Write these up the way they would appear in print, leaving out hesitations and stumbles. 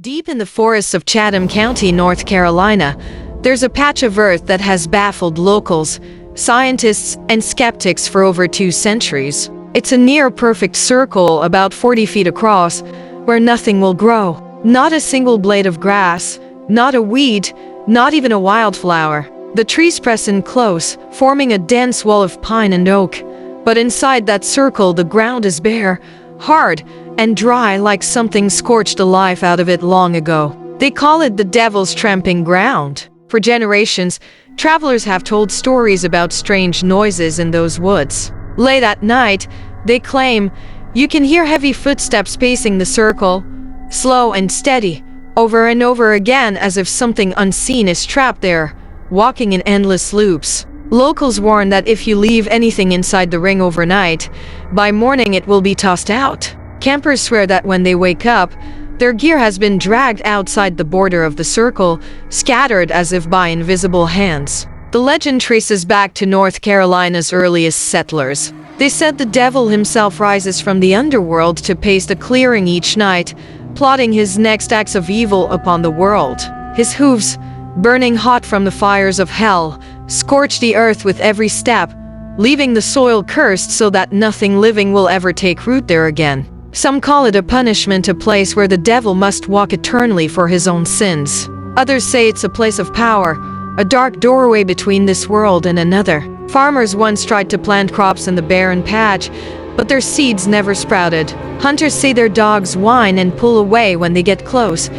Deep in the forests of Chatham County, North Carolina, there's a patch of earth that has baffled locals, scientists, and skeptics for over 2 centuries. It's a near-perfect circle about 40 feet across, where nothing will grow. Not a single blade of grass, not a weed, not even a wildflower. The trees press in close, forming a dense wall of pine and oak. But inside that circle, the ground is bare, hard, and dry, like something scorched the life out of it long ago. They call it the Devil's Tramping Ground. For generations, travelers have told stories about strange noises in those woods. Late at night, they claim, you can hear heavy footsteps pacing the circle, slow and steady, over and over again, as if something unseen is trapped there, walking in endless loops. Locals warn that if you leave anything inside the ring overnight, by morning it will be tossed out. Campers swear that when they wake up, their gear has been dragged outside the border of the circle, scattered as if by invisible hands. The legend traces back to North Carolina's earliest settlers. They said the devil himself rises from the underworld to pace the clearing each night, plotting his next acts of evil upon the world. His hooves, burning hot from the fires of hell, scorch the earth with every step, leaving the soil cursed so that nothing living will ever take root there again. Some call it a punishment, a place where the devil must walk eternally for his own sins. Others say it's a place of power, a dark doorway between this world and another. Farmers once tried to plant crops in the barren patch, but their seeds never sprouted. Hunters say their dogs whine and pull away when they get close,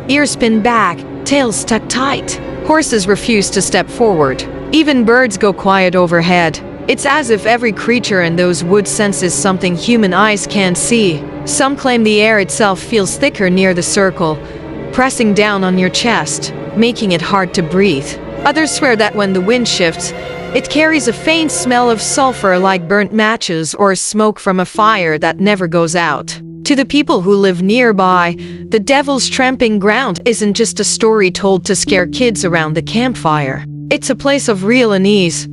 ears pinned back, tails stuck tight. Horses refuse to step forward. Even birds go quiet overhead. It's as if every creature in those woods senses something human eyes can't see. Some claim the air itself feels thicker near the circle, pressing down on your chest, making it hard to breathe. Others swear that when the wind shifts, it carries a faint smell of sulfur, like burnt matches or smoke from a fire that never goes out. To the people who live nearby, the Devil's Tramping Ground isn't just a story told to scare kids around the campfire. It's a place of real unease,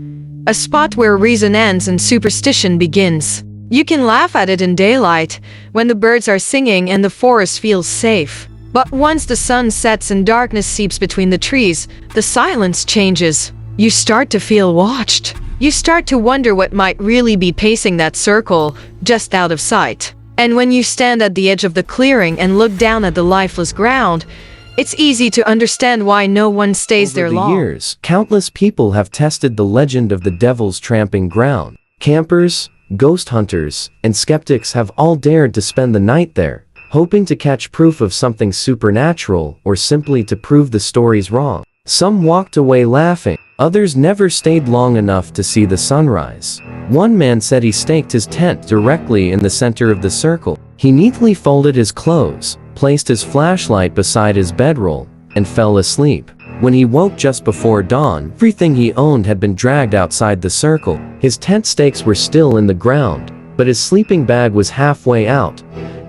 a spot where reason ends and superstition begins. You can laugh at it in daylight, when the birds are singing and the forest feels safe. But once the sun sets and darkness seeps between the trees, the silence changes. You start to feel watched. You start to wonder what might really be pacing that circle, just out of sight. And when you stand at the edge of the clearing and look down at the lifeless ground, it's easy to understand why no one stays there long. Over the years, countless people have tested the legend of the Devil's Tramping Ground. Campers, ghost hunters, and skeptics have all dared to spend the night there, hoping to catch proof of something supernatural or simply to prove the stories wrong. Some walked away laughing. Others never stayed long enough to see the sunrise. One man said he staked his tent directly in the center of the circle. He neatly folded his clothes, placed his flashlight beside his bedroll, and fell asleep. When he woke just before dawn, everything he owned had been dragged outside the circle. His tent stakes were still in the ground, but his sleeping bag was halfway out,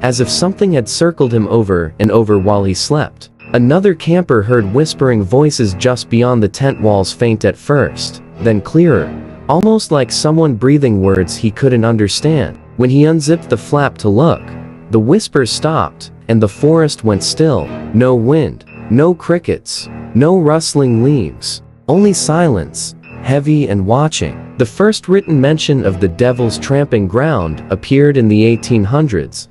as if something had circled him over and over while he slept. Another camper heard whispering voices just beyond the tent walls, faint at first, then clearer, almost like someone breathing words he couldn't understand. When he unzipped the flap to look, the whispers stopped, and the forest went still. No wind, no crickets, no rustling leaves, only silence, heavy and watching. The first written mention of the Devil's Tramping Ground appeared in the 1800s,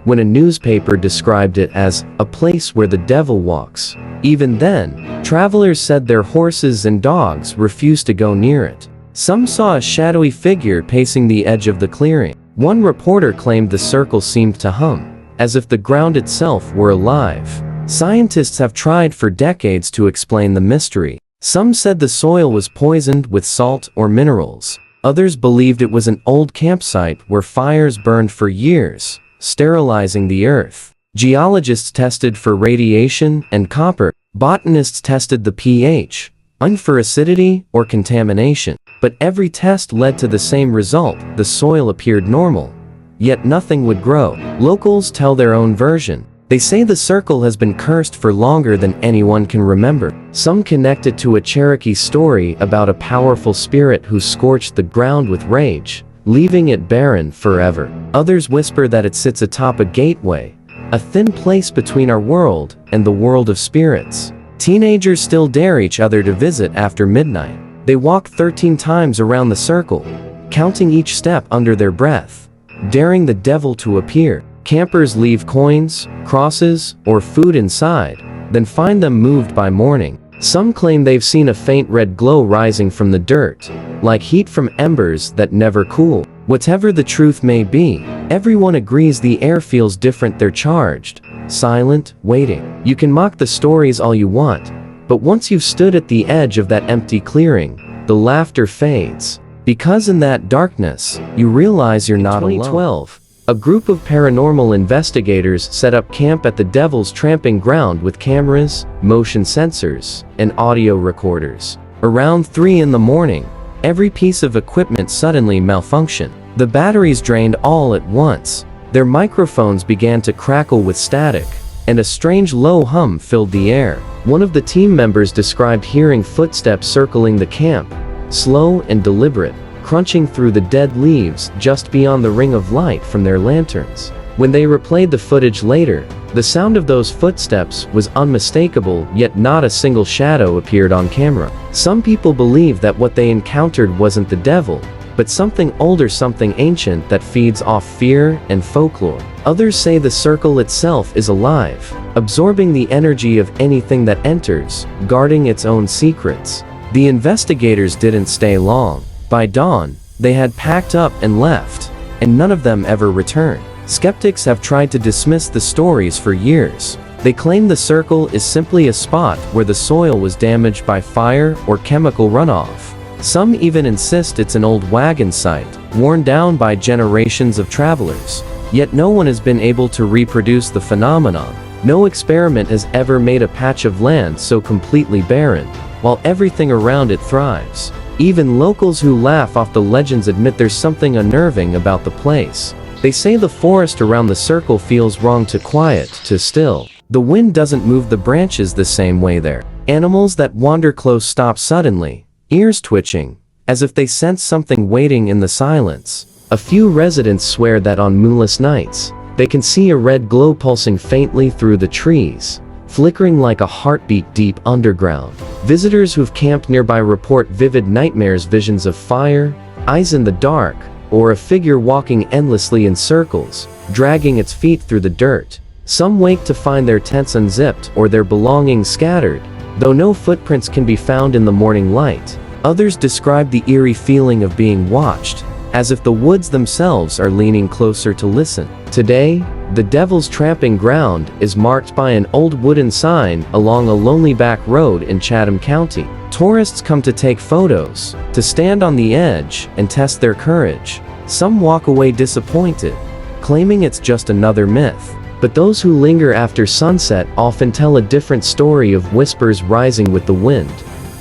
when a newspaper described it as a place where the devil walks. Even then, travelers said their horses and dogs refused to go near it. Some saw a shadowy figure pacing the edge of the clearing. One reporter claimed the circle seemed to hum, as if the ground itself were alive. Scientists have tried for decades to explain the mystery. Some said the soil was poisoned with salt or minerals. Others believed it was an old campsite where fires burned for years, sterilizing the earth. Geologists tested for radiation and copper. Botanists tested the pH, for acidity or contamination. But every test led to the same result: the soil appeared normal, yet nothing would grow. Locals tell their own version. They say the circle has been cursed for longer than anyone can remember. Some connect it to a Cherokee story about a powerful spirit who scorched the ground with rage, leaving it barren forever. Others whisper that it sits atop a gateway, a thin place between our world and the world of spirits. Teenagers still dare each other to visit after midnight. They walk 13 times around the circle, counting each step under their breath, daring the devil to appear. Campers leave coins, crosses, or food inside, then find them moved by morning. Some claim they've seen a faint red glow rising from the dirt, like heat from embers that never cool. Whatever the truth may be, everyone agrees the air feels different. They're charged, silent, waiting. You can mock the stories all you want, but once you've stood at the edge of that empty clearing, the laughter fades. Because in that darkness, you realize you're not alone. In 2012, a group of paranormal investigators set up camp at the Devil's Tramping Ground with cameras, motion sensors, and audio recorders. Around 3 in the morning, every piece of equipment suddenly malfunctioned. The batteries drained all at once. Their microphones began to crackle with static, and a strange low hum filled the air. One of the team members described hearing footsteps circling the camp, slow and deliberate, crunching through the dead leaves just beyond the ring of light from their lanterns. When they replayed the footage later, the sound of those footsteps was unmistakable, yet not a single shadow appeared on camera. Some people believe that what they encountered wasn't the devil, but something older, something ancient that feeds off fear and folklore. Others say the circle itself is alive, absorbing the energy of anything that enters, guarding its own secrets. The investigators didn't stay long. By dawn, they had packed up and left, and none of them ever returned. Skeptics have tried to dismiss the stories for years. They claim the circle is simply a spot where the soil was damaged by fire or chemical runoff. Some even insist it's an old wagon site, worn down by generations of travelers. Yet no one has been able to reproduce the phenomenon. No experiment has ever made a patch of land so completely barren, while everything around it thrives. Even locals who laugh off the legends admit there's something unnerving about the place. They say the forest around the circle feels wrong, too quiet, too still. The wind doesn't move the branches the same way there. Animals that wander close stop suddenly, ears twitching, as if they sense something waiting in the silence. A few residents swear that on moonless nights, they can see a red glow pulsing faintly through the trees, flickering like a heartbeat deep underground. Visitors who've camped nearby report vivid nightmares, visions of fire, eyes in the dark, or a figure walking endlessly in circles, dragging its feet through the dirt. Some wake to find their tents unzipped or their belongings scattered, though no footprints can be found in the morning light. Others describe the eerie feeling of being watched, as if the woods themselves are leaning closer to listen. Today, the Devil's Tramping Ground is marked by an old wooden sign along a lonely back road in Chatham County. Tourists come to take photos, to stand on the edge and test their courage. Some walk away disappointed, claiming it's just another myth. But those who linger after sunset often tell a different story, of whispers rising with the wind,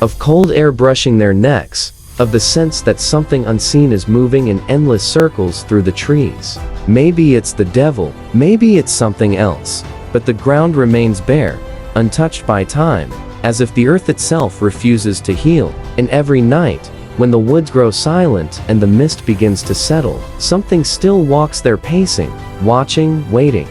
of cold air brushing their necks, of the sense that something unseen is moving in endless circles through the trees. Maybe it's the devil, maybe it's something else, but the ground remains bare, untouched by time, as if the earth itself refuses to heal. And every night, when the woods grow silent and the mist begins to settle, something still walks there, pacing, watching, waiting.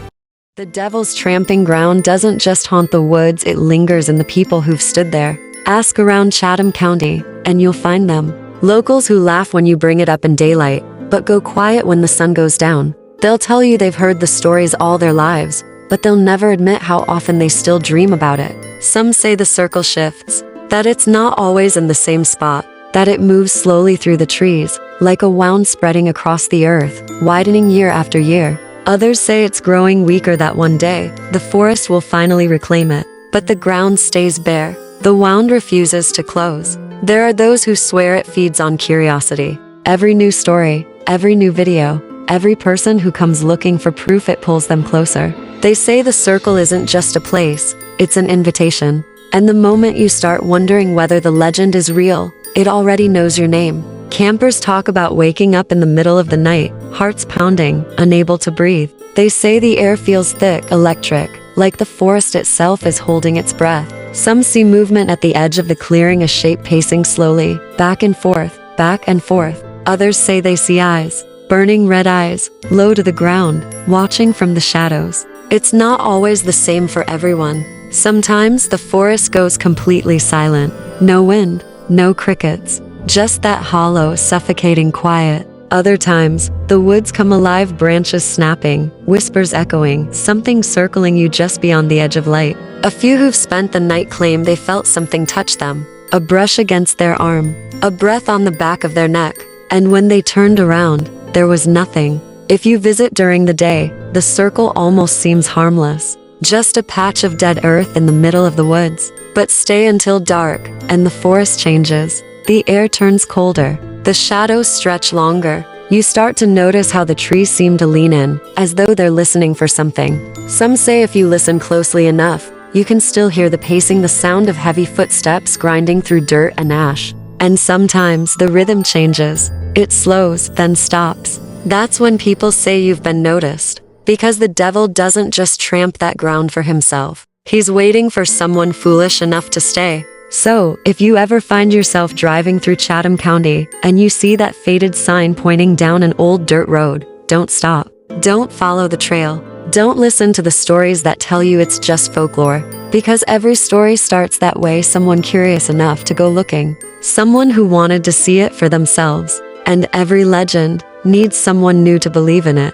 The Devil's Tramping Ground doesn't just haunt the woods, it lingers in the people who've stood there. Ask around Chatham County, and you'll find them. Locals who laugh when you bring it up in daylight, but go quiet when the sun goes down. They'll tell you they've heard the stories all their lives, but they'll never admit how often they still dream about it. Some say the circle shifts, that it's not always in the same spot, that it moves slowly through the trees, like a wound spreading across the earth, widening year after year. Others say it's growing weaker, that one day, the forest will finally reclaim it. But the ground stays bare. The wound refuses to close. There are those who swear it feeds on curiosity. Every new story, every new video, every person who comes looking for proof, it pulls them closer. They say the circle isn't just a place, it's an invitation. And the moment you start wondering whether the legend is real, it already knows your name. Campers talk about waking up in the middle of the night, hearts pounding, unable to breathe. They say the air feels thick, electric, like the forest itself is holding its breath. Some see movement at the edge of the clearing, a shape pacing slowly, back and forth, back and forth. Others say they see eyes, burning red eyes, low to the ground, watching from the shadows. It's not always the same for everyone. Sometimes the forest goes completely silent. No wind, no crickets, just that hollow, suffocating quiet. Other times, the woods come alive, branches snapping, whispers echoing, something circling you just beyond the edge of light. A few who've spent the night claim they felt something touch them. A brush against their arm, a breath on the back of their neck. And when they turned around, there was nothing. If you visit during the day, the circle almost seems harmless. Just a patch of dead earth in the middle of the woods. But stay until dark, and the forest changes. The air turns colder. The shadows stretch longer. You start to notice how the trees seem to lean in, as though they're listening for something. Some say if you listen closely enough, you can still hear the pacing, the sound of heavy footsteps grinding through dirt and ash. And sometimes the rhythm changes. It slows, then stops. That's when people say you've been noticed. Because the devil doesn't just tramp that ground for himself. He's waiting for someone foolish enough to stay. So, if you ever find yourself driving through Chatham County, and you see that faded sign pointing down an old dirt road, don't stop. Don't follow the trail. Don't listen to the stories that tell you it's just folklore. Because every story starts that way, someone curious enough to go looking. Someone who wanted to see it for themselves. And every legend needs someone new to believe in it.